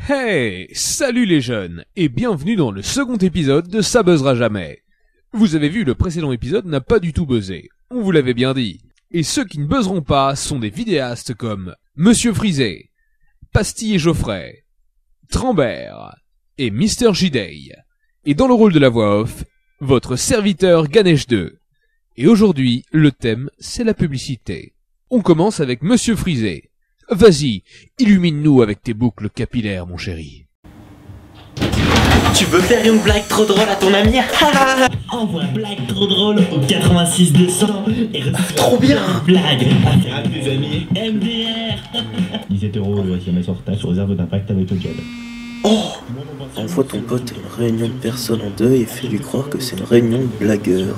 Hey, salut les jeunes, et bienvenue dans le second épisode de Ça buzzera jamais. Vous avez vu, le précédent épisode n'a pas du tout buzzé, on vous l'avait bien dit. Et ceux qui ne buzzeront pas sont des vidéastes comme Monsieur Frisé, Pastille et Geoffrey, Trambert et Mr. J-Day. Et dans le rôle de la voix off, votre serviteur Ganesh 2. Et aujourd'hui, le thème, c'est la publicité. On commence avec Monsieur Frisé. Vas-y, illumine-nous avec tes boucles capillaires, mon chéri. Tu veux faire une blague trop drôle à ton ami? Envoie blague trop drôle au 86 200 et trop bien. Blague à faire à tes amis MDR. 17 €, le SMS en retard sur réserve d'impact avec le job. Oh, envoie ton pote à une réunion de personnes en deuil et fais-lui croire que c'est une réunion de blagueurs.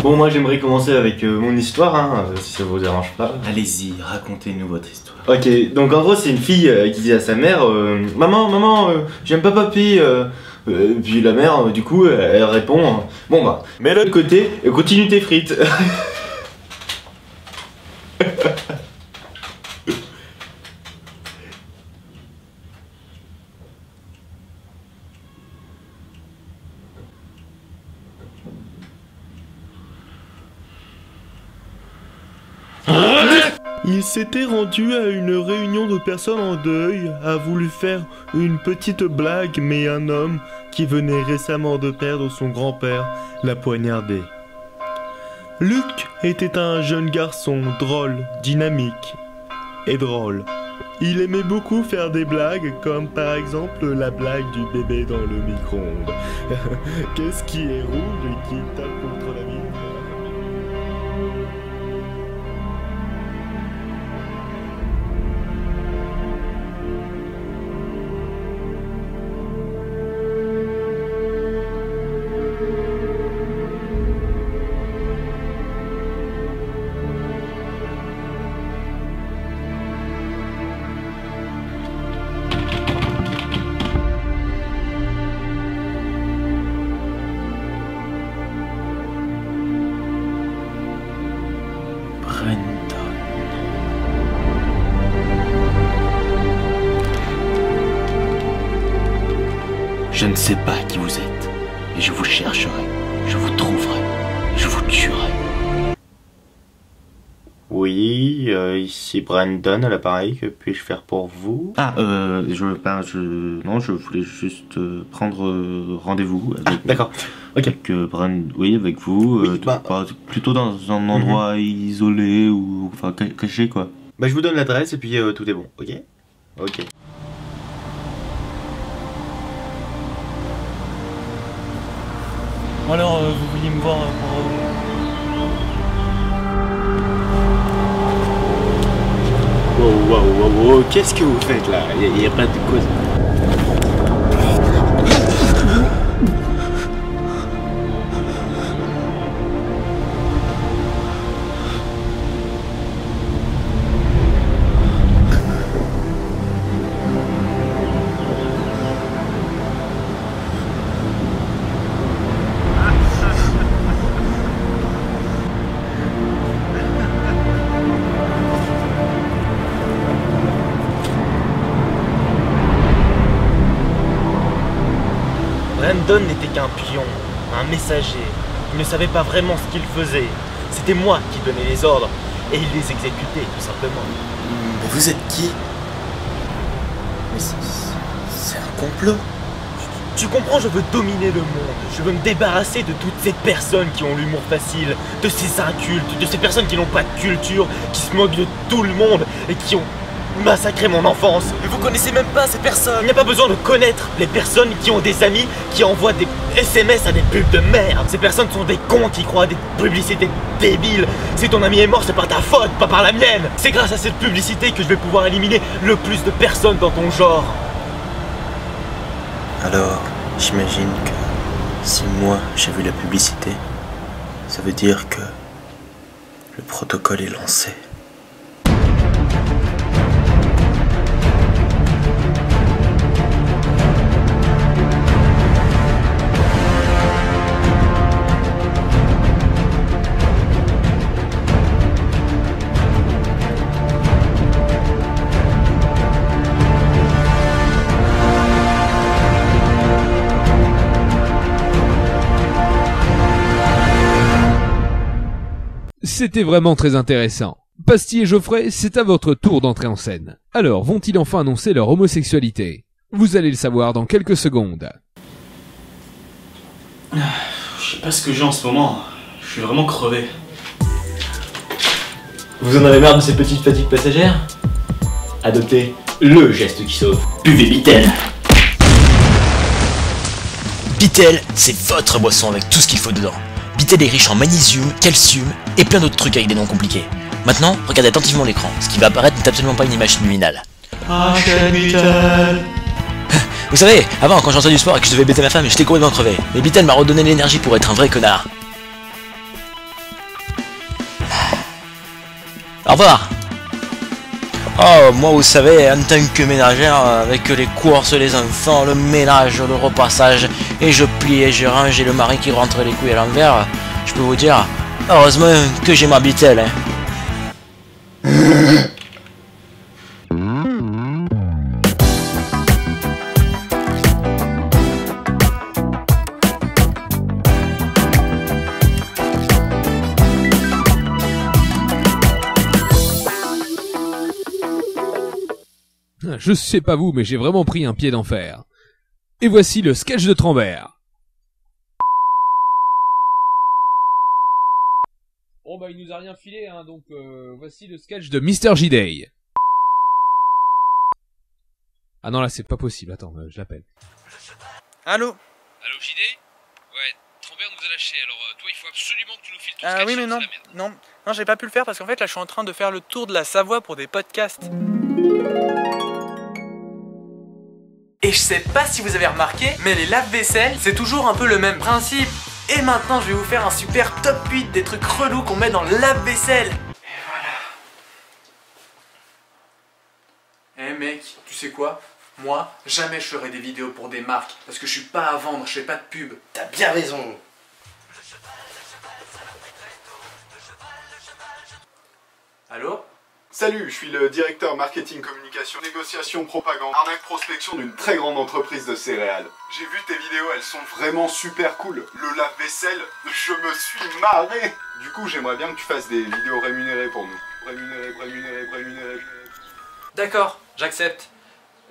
Bon, moi j'aimerais commencer avec mon histoire, si ça vous dérange pas. Allez-y, racontez-nous votre histoire. Ok, donc en gros c'est une fille qui dit à sa mère Maman, j'aime pas papy. Puis la mère, du coup, elle répond bon bah, mets-le de côté et continue tes frites. Il s'était rendu à une réunion de personnes en deuil, a voulu faire une petite blague, mais un homme qui venait récemment de perdre son grand-père l'a poignardé. Luc était un jeune garçon drôle, dynamique et drôle. Il aimait beaucoup faire des blagues, comme par exemple la blague du bébé dans le micro-ondes. Qu'est-ce qui est rouge et qui tape contre la vitre ? Je ne sais pas qui vous êtes, mais je vous chercherai, je vous trouverai, je vous tuerai. Oui, ici Brandon à l'appareil, que puis-je faire pour vous? Non, je voulais juste prendre rendez-vous avec... D'accord, ok. Avec vous, plutôt dans un endroit isolé ou enfin caché quoi. Bah je vous donne l'adresse et puis tout est bon, ok? Ok. Alors, vous vouliez me voir pour... Wow, qu'est-ce que vous faites là? Il y a pas de cause. Brandon n'était qu'un pion, un messager. Il ne savait pas vraiment ce qu'il faisait. C'était moi qui donnais les ordres, et il les exécutait, tout simplement. Mais vous êtes qui? Mais c'est un complot. Tu comprends, je veux dominer le monde. Je veux me débarrasser de toutes ces personnes qui ont l'humour facile, de ces incultes, de ces personnes qui n'ont pas de culture, qui se moquent de tout le monde, et qui ont massacré mon enfance. Et vous connaissez même pas ces personnes. Il n'y a pas besoin de connaître les personnes qui ont des amis qui envoient des SMS à des pubs de merde. Ces personnes sont des cons qui croient à des publicités débiles. Si ton ami est mort, c'est par ta faute, pas par la mienne. C'est grâce à cette publicité que je vais pouvoir éliminer le plus de personnes dans ton genre. Alors, j'imagine que si moi j'ai vu la publicité, ça veut dire que le protocole est lancé. C'était vraiment très intéressant. Pastille et Geoffrey, c'est à votre tour d'entrer en scène. Alors, vont-ils enfin annoncer leur homosexualité? Vous allez le savoir dans quelques secondes. Je sais pas ce que j'ai en ce moment. Je suis vraiment crevé. Vous en avez marre de ces petites fatigues passagères? Adoptez le geste qui sauve. Buvez Bitel. Bitel, c'est votre boisson avec tout ce qu'il faut dedans. Bitel est riche en magnésium, calcium et plein d'autres trucs avec des noms compliqués. Maintenant, regardez attentivement l'écran. Ce qui va apparaître n'est absolument pas une image subliminale. Achète Bitel. Vous savez, avant, quand j'entrais du sport et que je devais bêter ma femme, j'étais complètement crevé. Mais Bitel m'a redonné l'énergie pour être un vrai connard. Au revoir. Oh, moi vous savez, en tant que ménagère, avec les courses, les enfants, le ménage, le repassage, et je plie et je range et le mari qui rentre les couilles à l'envers, je peux vous dire, heureusement que j'ai ma Bitel, hein. Je sais pas vous, mais j'ai vraiment pris un pied d'enfer. Et voici le sketch de Trambert. Bon bah il nous a rien filé, hein, donc voici le sketch de Mr. J-Day. Ah non là c'est pas possible, attends, je l'appelle. Allô? Allô J-Day? Ouais, Trambert nous a lâché, alors toi il faut absolument que tu nous files ton sketch. Ah oui mais non, j'ai pas pu le faire parce qu'en fait là je suis en train de faire le tour de la Savoie pour des podcasts. Et je sais pas si vous avez remarqué, mais les lave-vaisselle, c'est toujours un peu le même principe. Et maintenant, je vais vous faire un super top 8 des trucs relous qu'on met dans le lave-vaisselle. Et voilà. Eh mec, tu sais quoi? Moi, jamais je ferai des vidéos pour des marques, parce que je suis pas à vendre, je fais pas de pub. T'as bien raison. Allô? Salut, je suis le directeur marketing, communication, négociation, propagande, arnaque, prospection d'une très grande entreprise de céréales. J'ai vu tes vidéos, elles sont vraiment super cool. Le lave-vaisselle, je me suis marré. Du coup, j'aimerais bien que tu fasses des vidéos rémunérées pour nous. Rémunérées. D'accord, j'accepte.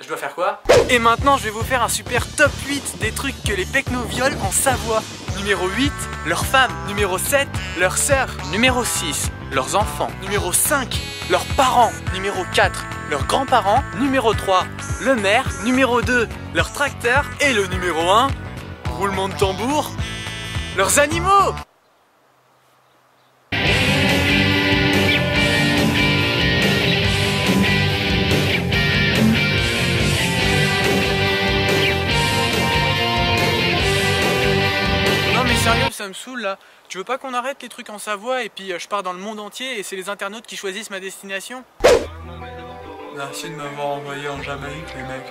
Je dois faire quoi? Et maintenant, je vais vous faire un super top 8 des trucs que les pecs nous violent en Savoie. Numéro 8, leurs femmes. Numéro 7, leurs sœurs. Numéro 6, leurs enfants. Numéro 5, leurs parents. Numéro 4, leurs grands-parents. Numéro 3, le maire. Numéro 2, leur tracteur. Et le numéro 1, roulement de tambour, leurs animaux. Sérieux, ça me saoule là. Tu veux pas qu'on arrête les trucs en Savoie et puis je pars dans le monde entier et c'est les internautes qui choisissent ma destination? Merci de m'avoir envoyé en Jamaïque les mecs.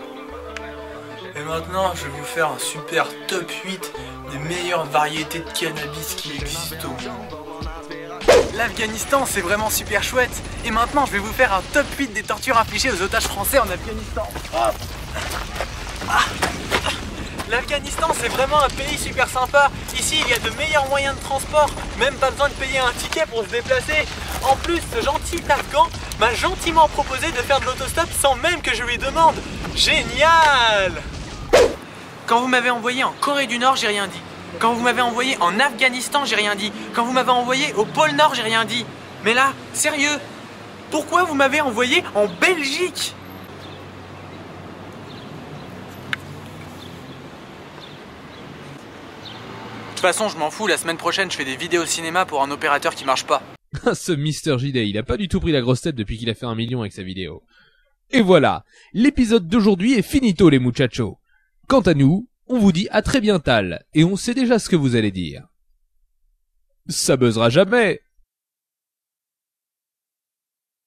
Et maintenant je vais vous faire un super top 8 des meilleures variétés de cannabis qui existent au monde. L'Afghanistan c'est vraiment super chouette. Et maintenant je vais vous faire un top 8 des tortures infligées aux otages français en Afghanistan. L'Afghanistan c'est vraiment un pays super sympa. Ici il y a de meilleurs moyens de transport. Même pas besoin de payer un ticket pour se déplacer. En plus ce gentil Afghan m'a gentiment proposé de faire de l'autostop sans même que je lui demande. Génial! Quand vous m'avez envoyé en Corée du Nord j'ai rien dit. Quand vous m'avez envoyé en Afghanistan j'ai rien dit. Quand vous m'avez envoyé au pôle Nord j'ai rien dit. Mais là, sérieux, pourquoi vous m'avez envoyé en Belgique? De toute façon, je m'en fous, la semaine prochaine, je fais des vidéos cinéma pour un opérateur qui marche pas. Ce Mr. J-Day, il a pas du tout pris la grosse tête depuis qu'il a fait 1 million avec sa vidéo. Et voilà, l'épisode d'aujourd'hui est finito les muchachos. Quant à nous, on vous dit à très bientôt, et on sait déjà ce que vous allez dire. Ça buzzera jamais.